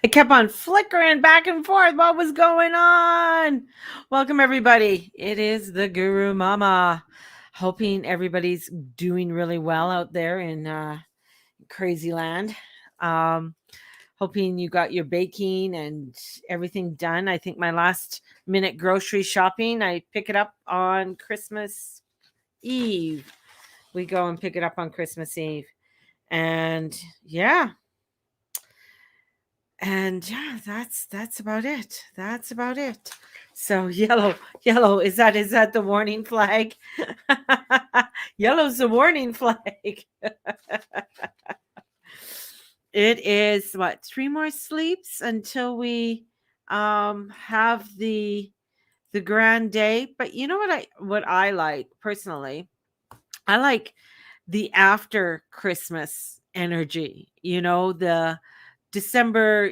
It kept on flickering back and forth. What was going on? Welcome, everybody. It is the Guru Mama. Hoping everybody's doing really well out there in crazy land. Um, Hoping you got your baking and everything done. I think my last minute grocery shopping, I pick it up on Christmas Eve. We go and pick it up on Christmas Eve. And yeah, that's about it. That's about it. So yellow, is that the warning flag? Yellow's the warning flag. It is what, three more sleeps until we have the grand day. But you know what I like personally? I like the after Christmas energy, the December,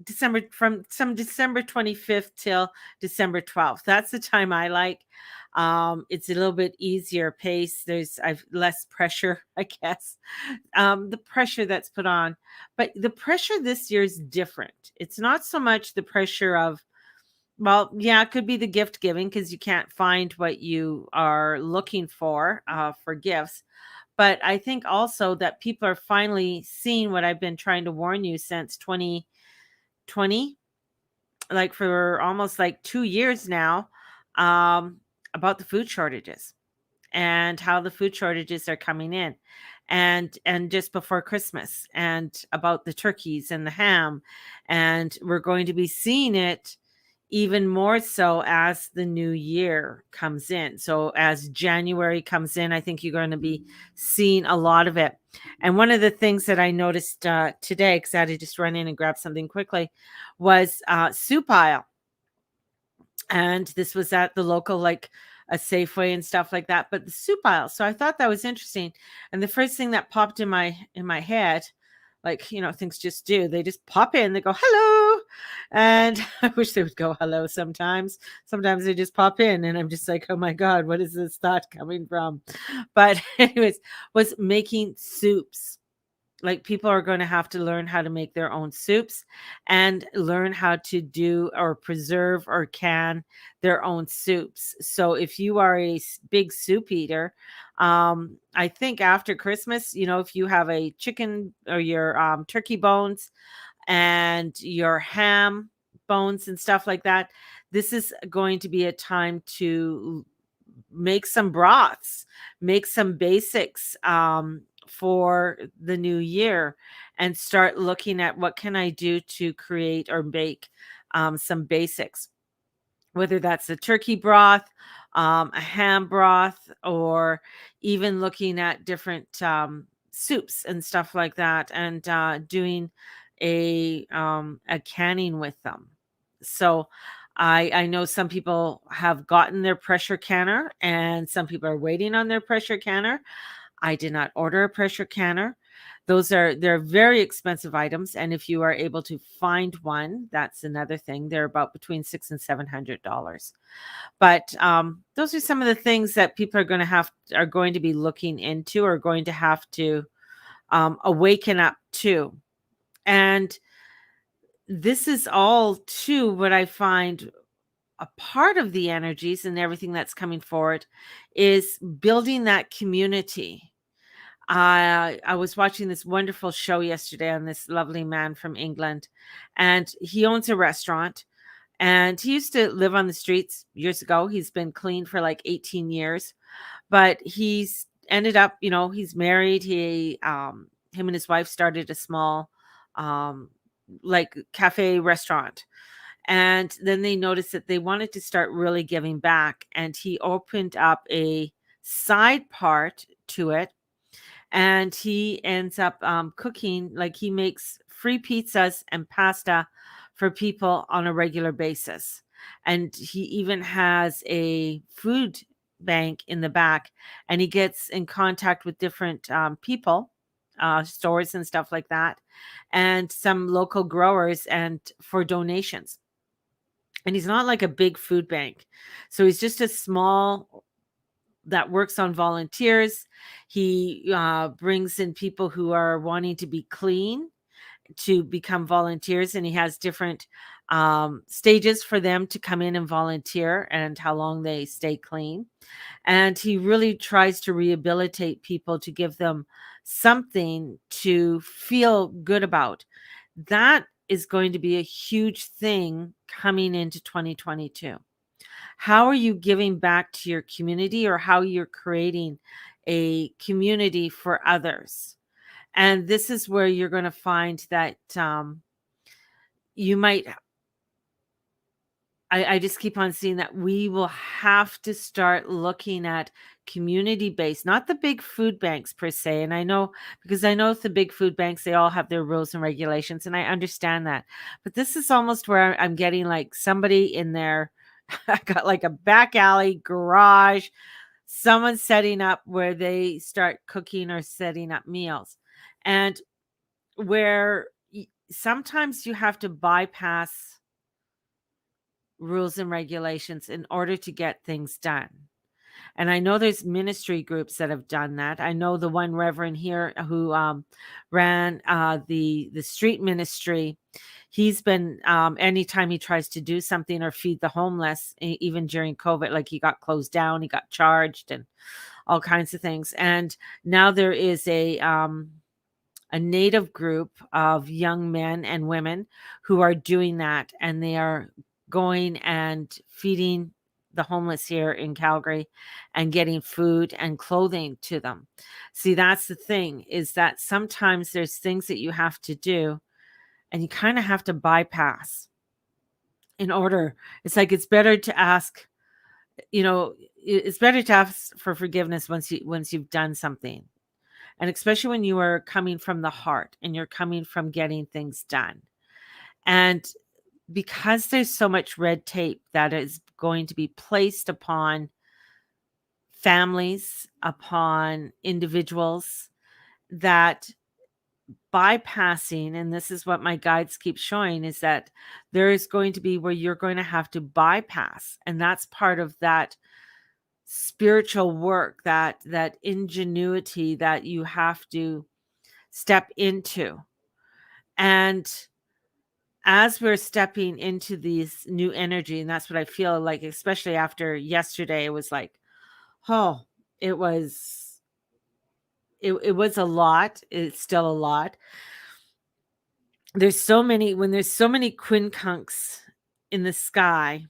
December from some December 25th till December 12th. That's the time I like. It's a little bit easier pace. I've less pressure, I guess. The pressure that's put on. But the pressure this year is different. It's not so much the pressure of, well, yeah, it could be the gift giving because you can't find what you are looking for gifts. But I think also that people are finally seeing what I've been trying to warn you since 2020, like for almost like 2 years now, um, about the food shortages and how the food shortages are coming in, and just before Christmas, and about the turkeys and the ham, and we're going to be seeing it even more so as the new year comes in. So as January comes in, I think you're going to be seeing a lot of it. And one of the things that I noticed today, because I had to just run in and grab something quickly, was soup aisle. And this was at the local, like a Safeway and stuff like that, but the soup aisle. So I thought that was interesting. And the first thing that popped in my head, like, things just do, they just pop in, they go hello. And I wish they would go hello sometimes they just pop in and I'm just like, oh my god, what is this thought coming from? But anyways, was making soups. Like, people are going to have to learn how to make their own soups and learn how to do or preserve or can their own soups. So if you are a big soup eater, I think after Christmas, if you have a chicken or your turkey bones and your ham bones and stuff like that, this is going to be a time to make some broths, make some basics for the new year, and start looking at what can I do to create or make some basics, whether that's a turkey broth, a ham broth, or even looking at different soups and stuff like that, and doing a canning with them. So I know some people have gotten their pressure canner, and some people are waiting on their pressure canner. I did not order a pressure canner. They're very expensive items, and if you are able to find one, that's another thing. They're about between $600 and $700. But those are some of the things that people are going to be looking into, or going to have to awaken up to. And this is all too what I find a part of the energies and everything that's coming forward is building that community. I was watching this wonderful show yesterday on this lovely man from England, and he owns a restaurant. And he used to live on the streets years ago. He's been clean for like 18 years, but he's ended up, he's married. Him and his wife started a small, um, like cafe restaurant, and then they noticed that they wanted to start really giving back. And he opened up a side part to it, and he ends up cooking, like he makes free pizzas and pasta for people on a regular basis. And he even has a food bank in the back, and he gets in contact with different people, stores and stuff like that, and some local growers, and for donations. And he's not like a big food bank, so he's just a small that works on volunteers. He brings in people who are wanting to be clean to become volunteers, and he has different stages for them to come in and volunteer and how long they stay clean. And he really tries to rehabilitate people to give them something to feel good about. That is going to be a huge thing coming into 2022. How are you giving back to your community, or how you're creating a community for others? And this is where you're going to find that you might, I just keep on seeing that we will have to start looking at community based, not the big food banks per se. And I know, because I know the big food banks, they all have their rules and regulations, and I understand that. But this is almost where I'm getting like somebody in there. I got like a back alley garage, someone setting up where they start cooking or setting up meals. And where sometimes you have to bypass rules and regulations in order to get things done. And I know there's ministry groups that have done that. I know the one reverend here who ran the street ministry. He's been anytime he tries to do something or feed the homeless, even during COVID, like he got closed down, he got charged, and all kinds of things. And now there is a native group of young men and women who are doing that, and they are going and feeding the homeless here in Calgary and getting food and clothing to them. See, that's the thing, is that sometimes there's things that you have to do and you kind of have to bypass in order. It's like it's better to ask, it's better to ask for forgiveness once you've done something. And especially when you are coming from the heart and you're coming from getting things done. And because there's so much red tape that is going to be placed upon families, upon individuals, that bypassing, and this is what my guides keep showing, is that there is going to be where you're going to have to bypass. And that's part of that spiritual work, that ingenuity that you have to step into. And as we're stepping into these new energy, and that's what I feel like, especially after yesterday, it was like, oh, it was it was a lot. It's still a lot. When there's so many quincunx in the sky,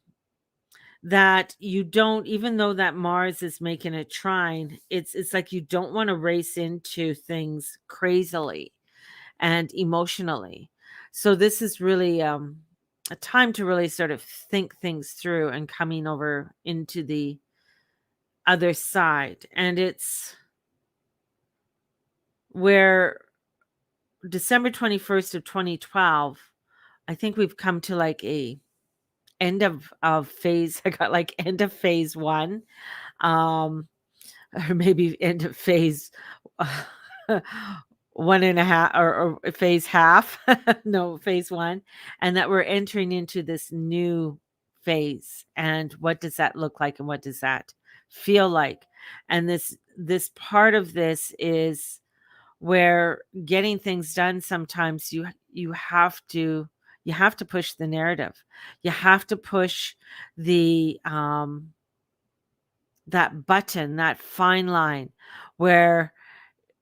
that you don't, even though that Mars is making a trine, it's like you don't want to race into things crazily and emotionally. So this is really a time to really sort of think things through and coming over into the other side. And it's where December 21st of 2012, I think we've come to like a end of phase. I got like end of phase one, um, or maybe end of phase one and a half, or phase half. No, phase one. And that we're entering into this new phase. And what does that look like, and what does that feel like? And this part of this is where getting things done, sometimes you have to push the narrative. You have to push the that button, that fine line where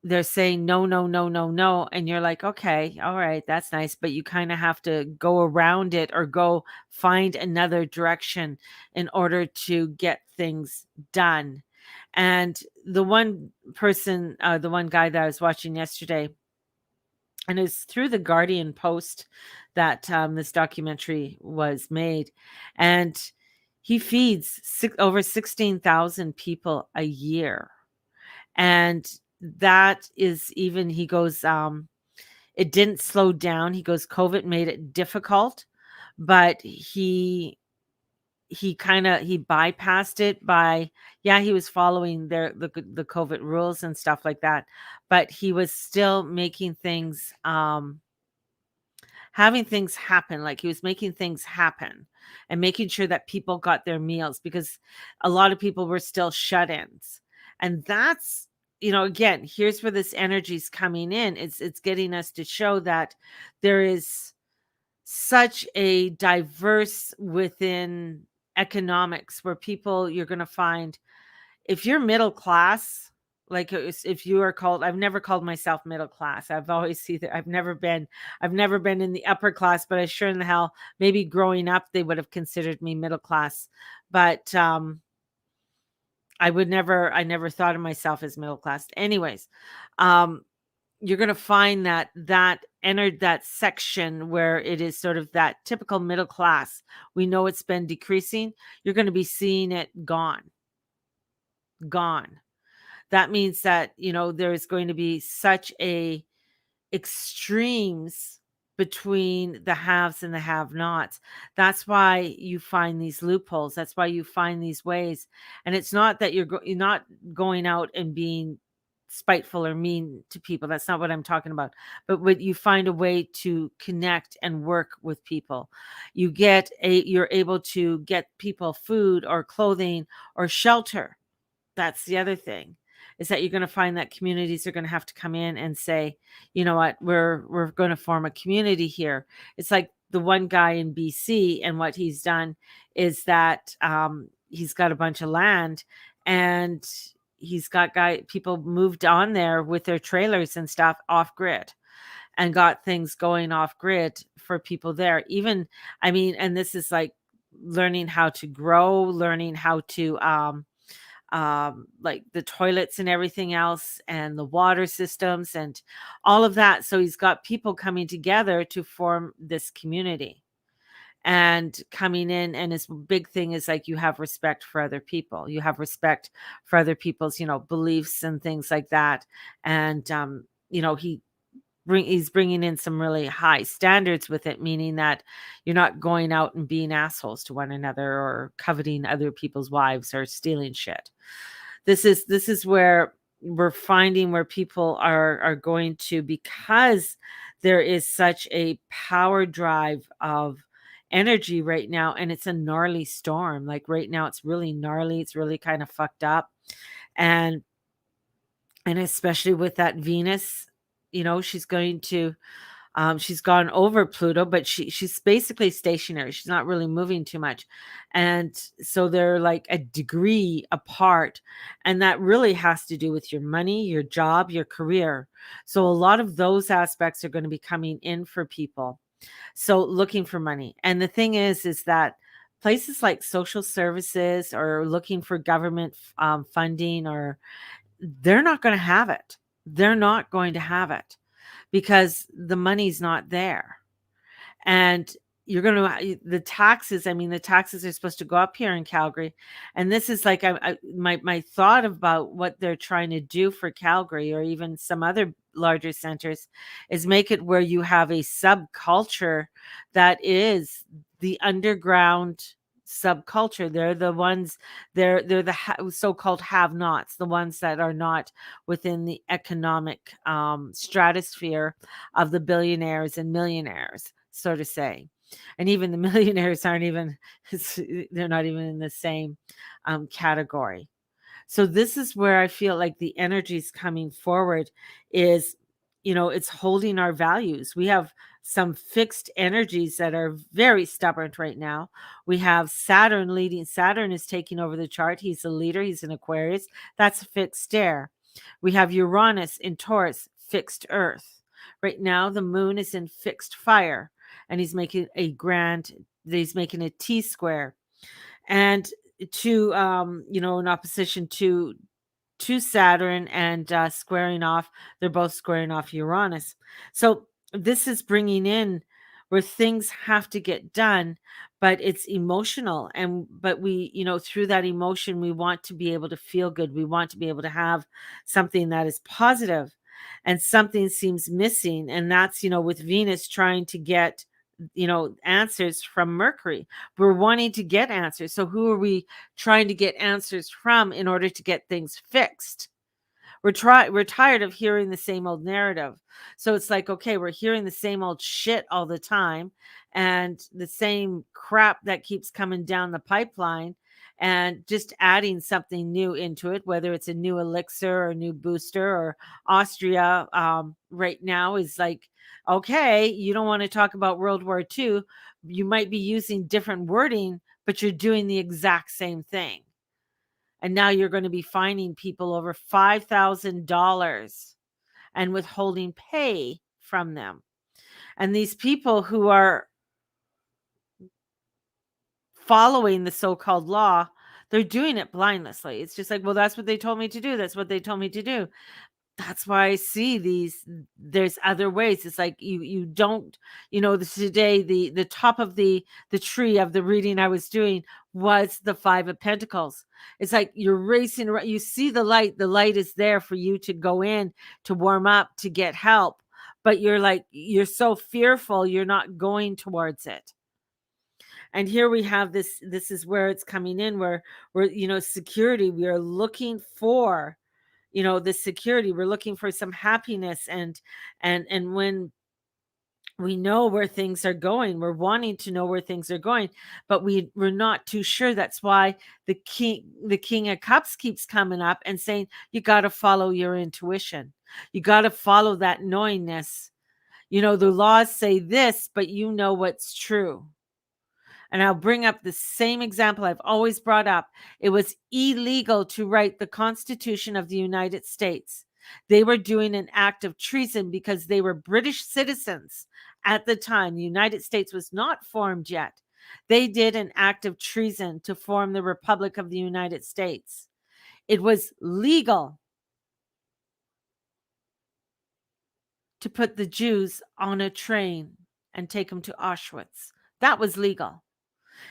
they're saying no, no, no, no, no, and you're like, okay, all right, that's nice, but you kind of have to go around it or go find another direction in order to get things done. And the one person, the one guy that I was watching yesterday, and it's through the Guardian Post that this documentary was made, and he feeds over 16,000 people a year. And that is, even he goes, it didn't slow down. He goes, COVID made it difficult, but he bypassed it by, yeah, he was following the COVID rules and stuff like that, but he was still making things, having things happen. Like, he was making things happen and making sure that people got their meals, because a lot of people were still shut-ins. And that's again, here's where this energy's coming in. It's getting us to show that there is such a diverse within economics where people you're going to find if you're middle class, like if you are called, I've never called myself middle class. I've always seen that I've never been in the upper class, but I sure in the hell maybe growing up they would have considered me middle class. But I never thought of myself as middle class. Anyways, um, you're going to find that entered that section where it is sort of that typical middle class. We know it's been decreasing. You're going to be seeing it gone. That means that, there's going to be such a extremes between the haves and the have-nots. That's why you find these loopholes. That's why you find these ways. And it's not that you're not going out and being spiteful or mean to people. That's not what I'm talking about. But when you find a way to connect and work with people, you're able to get people food or clothing or shelter. That's the other thing, is that you're going to find that communities are going to have to come in and say, you know what, we're going to form a community here. It's like the one guy in BC, and what he's done is that he's got a bunch of land, and he's got people moved on there with their trailers and stuff off grid, and got things going off grid for people there. Even, I mean, and this is like learning how to grow, learning how to like the toilets and everything else, and the water systems and all of that. So he's got people coming together to form this community and coming in. And his big thing is like, you have respect for other people. You have respect for other people's, beliefs and things like that. And, he's bringing in some really high standards with it, meaning that you're not going out and being assholes to one another or coveting other people's wives or stealing shit. This is where we're finding where people are going to, because there is such a power drive of energy right now, and it's a gnarly storm. Like right now it's really gnarly, it's really kind of fucked up. And especially with that Venus, she's going to she's gone over Pluto, but she's basically stationary. She's not really moving too much. And so they're like a degree apart. And that really has to do with your money, your job, your career. So a lot of those aspects are going to be coming in for people. So looking for money. And the thing is that places like social services or looking for government funding, or they're not going to have it. They're not going to have it because the money's not there. And you're going to the taxes. I mean, the taxes are supposed to go up here in Calgary, and this is like my thought about what they're trying to do for Calgary or even some other larger centers is make it where you have a subculture that is the underground subculture. They're the ones, they're the so-called have-nots, the ones that are not within the economic stratosphere of the billionaires and millionaires, so to say. And even the millionaires aren't even they're not even in the same category. So this is where I feel like the energy is coming forward, is, it's holding our values. We have some fixed energies that are very stubborn right now. We have Saturn leading. Saturn is taking over the chart. He's a leader. He's an Aquarius. That's a fixed air. We have Uranus in Taurus, fixed earth. Right now, the moon is in fixed fire, and he's making a T square. And to in opposition to Saturn, and squaring off, they're both squaring off Uranus. So this is bringing in where things have to get done, but it's emotional. But we, through that emotion, we want to be able to feel good. We want to be able to have something that is positive, and something seems missing. And that's, with Venus trying to get answers from Mercury. We're wanting to get answers. So who are we trying to get answers from in order to get things fixed? We're tired of hearing the same old narrative. So it's like, okay, we're hearing the same old shit all the time, and the same crap that keeps coming down the pipeline. and just adding something new into it, whether it's a new elixir or a new booster. Or Austria right now is like, okay, you don't want to talk about World War II. You might be using different wording, but you're doing the exact same thing. And now you're going to be fining people over $5,000 and withholding pay from them. And these people who are following the so-called law, they're doing it blindlessly. It's just like, well, that's what they told me to do. That's what they told me to do. That's why I see these. There's other ways. It's like you don't, today the top of the tree of the reading I was doing was the Five of Pentacles. It's like you're racing around. You see the light. The light is there for you to go in, to warm up, to get help. But you're so fearful, you're not going towards it. And here we have this is where it's coming in, where security. We are looking for, the security. We're looking for some happiness, and when we know where things are going, we're wanting to know where things are going, but we're not too sure. That's why the king of cups keeps coming up and saying, you got to follow your intuition. You got to follow that knowingness. The laws say this, but you know what's true. And I'll bring up the same example I've always brought up. It was illegal to write the Constitution of the United States. They were doing an act of treason because they were British citizens at the time. The United States was not formed yet. They did an act of treason to form the Republic of the United States. It was legal to put the Jews on a train and take them to Auschwitz. That was legal.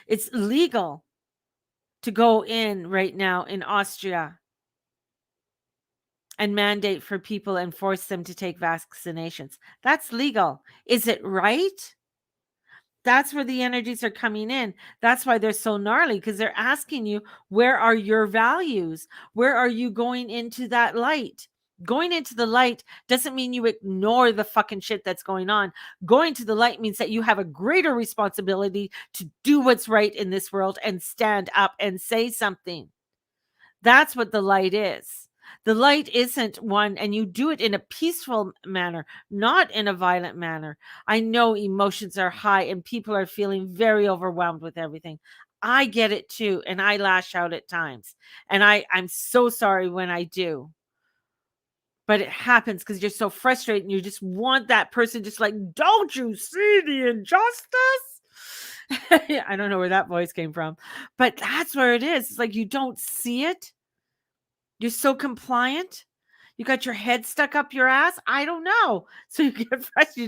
It's legal to go in right now in Austria and mandate for people and force them to take vaccinations. That's legal. Is it right? That's where the energies are coming in. That's why they're so gnarly, because they're asking you, where are your values? Where are you going into that light? Going into the light doesn't mean you ignore the fucking shit that's going on. Going to the light means that you have a greater responsibility to do what's right in this world and stand up and say something. That's what the light is. The light isn't one, and you do it in a peaceful manner, not in a violent manner. I know emotions are high and people are feeling very overwhelmed with everything. I get it too, and I lash out at times. And I'm so sorry when I do. But it happens because you're so frustrated and you just want that person just like, don't you see the injustice? I don't know where that voice came from, but that's where it is. It's like you don't see it. You're so compliant. You got your head stuck up your ass. I don't know. So you get frustrated. You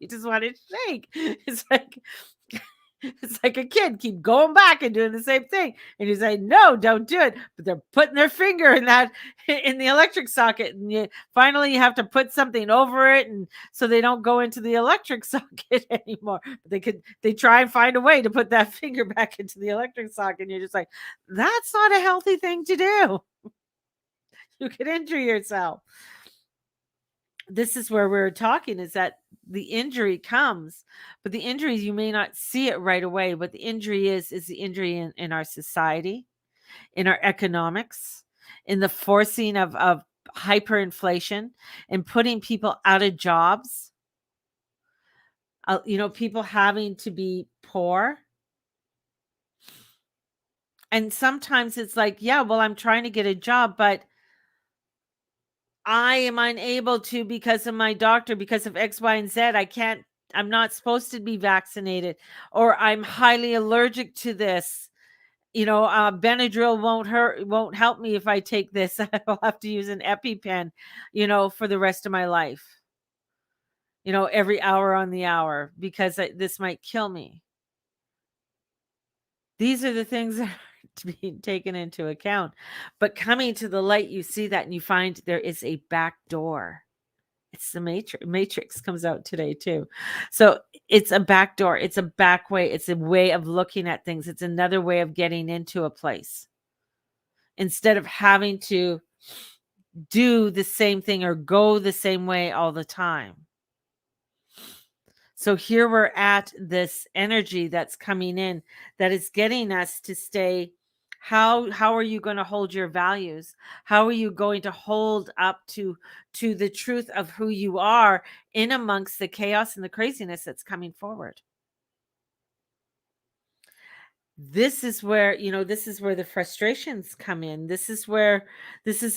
just want to shake. It's like a kid keep going back and doing the same thing. And you say, no, don't do it. But they're putting their finger in the electric socket. And finally you have to put something over it. And so they don't go into the electric socket anymore. But they try and find a way to put that finger back into the electric socket. And you're just like, that's not a healthy thing to do. You could injure yourself. This is where we're talking, is that the injury comes, but the injury, you may not see it right away. What the injury is the injury in our society, in our economics, in the forcing of hyperinflation and putting people out of jobs. People having to be poor. And sometimes it's like, yeah, well, I'm trying to get a job, but I am unable to because of my doctor, because of X, Y, and Z. I'm not supposed to be vaccinated, or I'm highly allergic to this. Benadryl won't help me if I take this. I'll have to use an EpiPen, for the rest of my life, every hour on the hour, because this might kill me. These are the things that are to be taken into account. But coming to the light, you see that and you find there is a back door. It's the matrix comes out today too. So it's a back door. It's a back way. It's a way of looking at things. It's another way of getting into a place. Instead of having to do the same thing or go the same way all the time. So here we're at this energy that's coming in that is getting us to stay How are you going to hold your values? How are you going to hold up to the truth of who you are in amongst the chaos and the craziness that's coming forward? This is where, this is where the frustrations come in. This is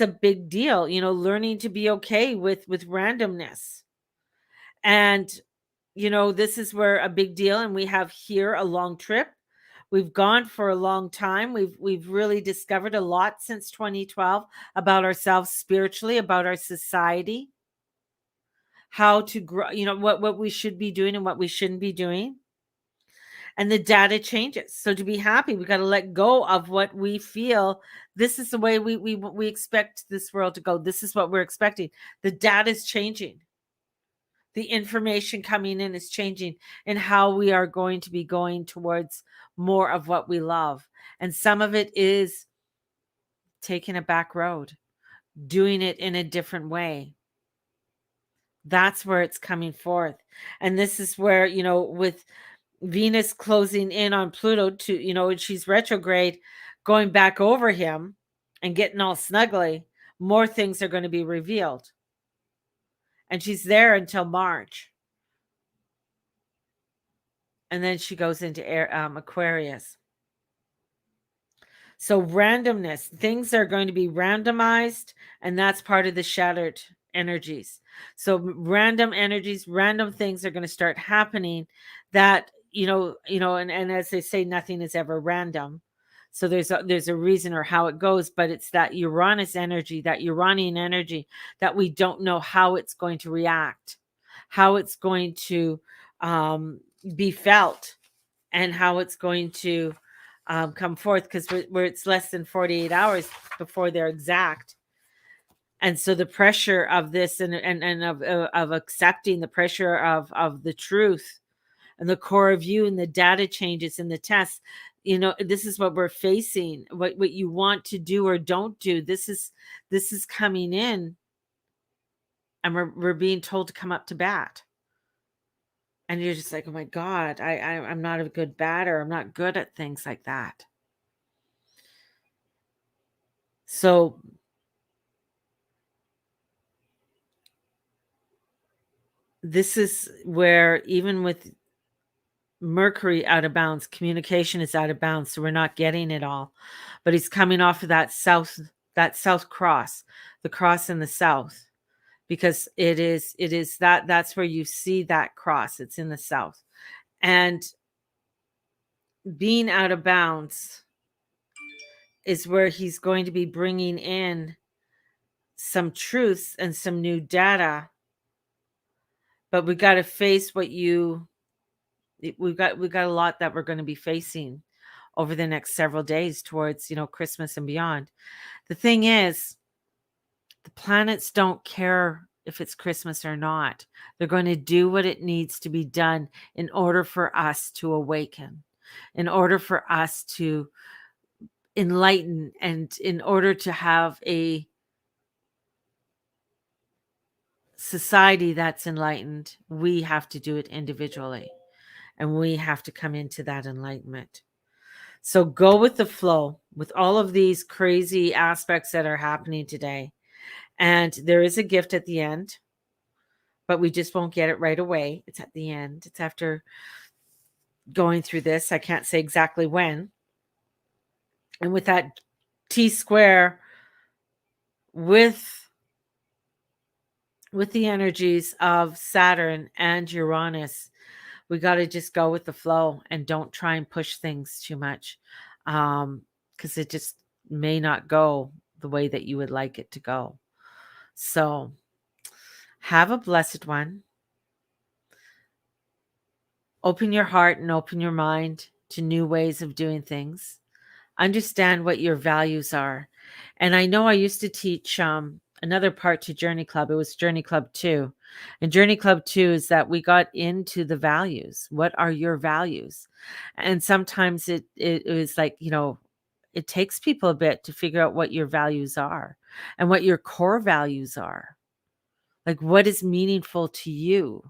a big deal, learning to be okay with randomness. And this is where a big deal, and we have here a long trip. We've gone for a long time. We've really discovered a lot since 2012 about ourselves spiritually, about our society, how to grow, what we should be doing and what we shouldn't be doing. And the data changes. So to be happy, we got to let go of what we feel. This is the way we expect this world to go. This is what we're expecting. The data is changing. The information coming in is changing, and how we are going to be going towards more of what we love. And some of it is taking a back road, doing it in a different way. That's where it's coming forth. And this is where, with Venus closing in on Pluto to, and she's retrograde, going back over him and getting all snuggly, more things are going to be revealed. And she's there until March. And then she goes into Aquarius. So randomness, things are going to be randomized, and that's part of the shattered energies. So random energies, random things are going to start happening that, and as they say, nothing is ever random. So there's a reason or how it goes, but it's that Uranus energy, that Uranian energy, that we don't know how it's going to react, how it's going to be felt, and how it's going to come forth, because where it's less than 48 hours before they're exact. And so the pressure of this, and of accepting the pressure of the truth and the core of you, and the data changes and the tests, this is what we're facing. What you want to do or don't do, this is coming in, and we're being told to come up to bat. And you're just like, oh my God, I'm not a good batter. I'm not good at things like that. So this is where, even with Mercury out of bounds, communication is out of bounds. So we're not getting it all. But he's coming off of that south cross, the cross in the south, because it is that's where you see that cross. It's in the south. And being out of bounds is where he's going to be bringing in some truths and some new data. But we got to face we've got a lot that we're going to be facing over the next several days towards, Christmas and beyond. The thing is, the planets don't care if it's Christmas or not. They're going to do what it needs to be done in order for us to awaken, in order for us to enlighten, and in order to have a society that's enlightened. We have to do it individually, and we have to come into that enlightenment. So go with the flow with all of these crazy aspects that are happening today. And there is a gift at the end, but we just won't get it right away. It's at the end. It's after going through this. I can't say exactly when. And with that T square, with the energies of Saturn and Uranus, we got to just go with the flow and don't try and push things too much, because it just may not go the way that you would like it to go. So have a blessed one. Open your heart and open your mind to new ways of doing things. Understand what your values are. And I know I used to teach another part to Journey Club. It was Journey Club 2. And Journey Club 2 is that we got into the values. What are your values? And sometimes it was like, it takes people a bit to figure out what your values are and what your core values are. Like, what is meaningful to you?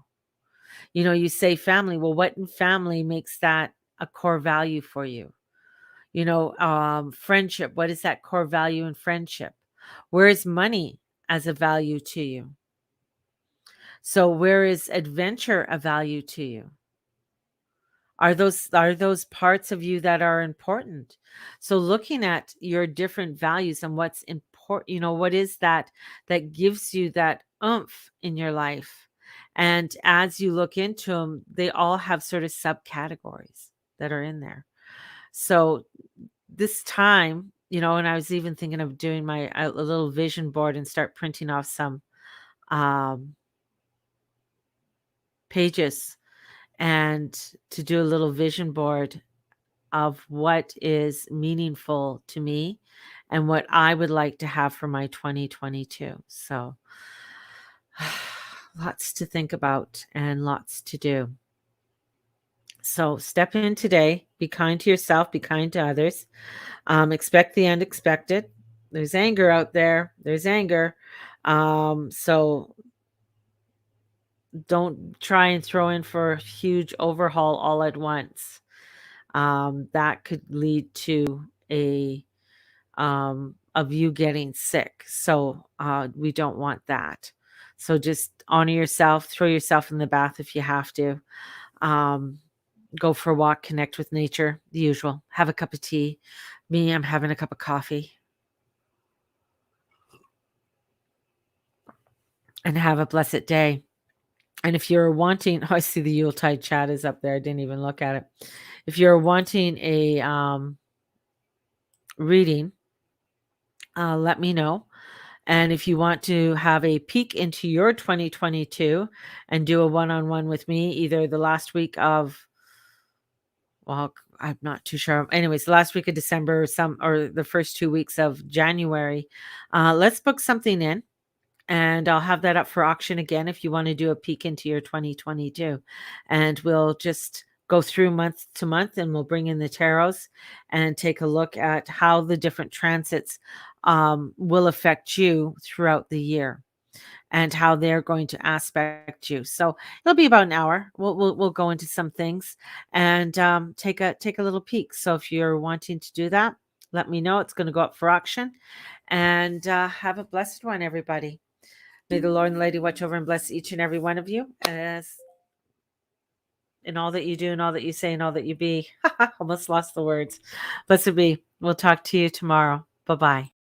You say family. Well, what in family makes that a core value for you? Friendship. What is that core value in friendship? Where is money as a value to you? So where is adventure a value to you? Are those parts of you that are important? So looking at your different values and what's important, what is that gives you that oomph in your life? And as you look into them, they all have sort of subcategories that are in there. So this time, and I was even thinking of doing my a little vision board and start printing off some um, pages and to do a little vision board of what is meaningful to me and what I would like to have for my 2022. So, lots to think about and lots to do. So, step in today, be kind to yourself, be kind to others, expect the unexpected. There's anger out there, there's anger. So, don't try and throw in for a huge overhaul all at once. That could lead to of you getting sick. So we don't want that. So just honor yourself, throw yourself in the bath if you have to. Um, Go for a walk, connect with nature, the usual. Have a cup of tea. Me, I'm having a cup of coffee. And have a blessed day. And if you're wanting, I see the Yuletide chat is up there. I didn't even look at it. If you're wanting a reading, let me know. And if you want to have a peek into your 2022 and do a one-on-one with me, either the last week of, well, I'm not too sure. Anyways, the last week of December or the first 2 weeks of January, let's book something in. And I'll have that up for auction again if you want to do a peek into your 2022. And we'll just go through month to month and we'll bring in the tarots and take a look at how the different transits will affect you throughout the year and how they're going to aspect you. So it'll be about an hour. We'll go into some things and take a little peek. So if you're wanting to do that, let me know. It's going to go up for auction. And have a blessed one, everybody. May the Lord and Lady watch over and bless each and every one of you as in all that you do and all that you say and all that you be. Almost lost the words. Blessed be. We'll talk to you tomorrow. Bye-bye.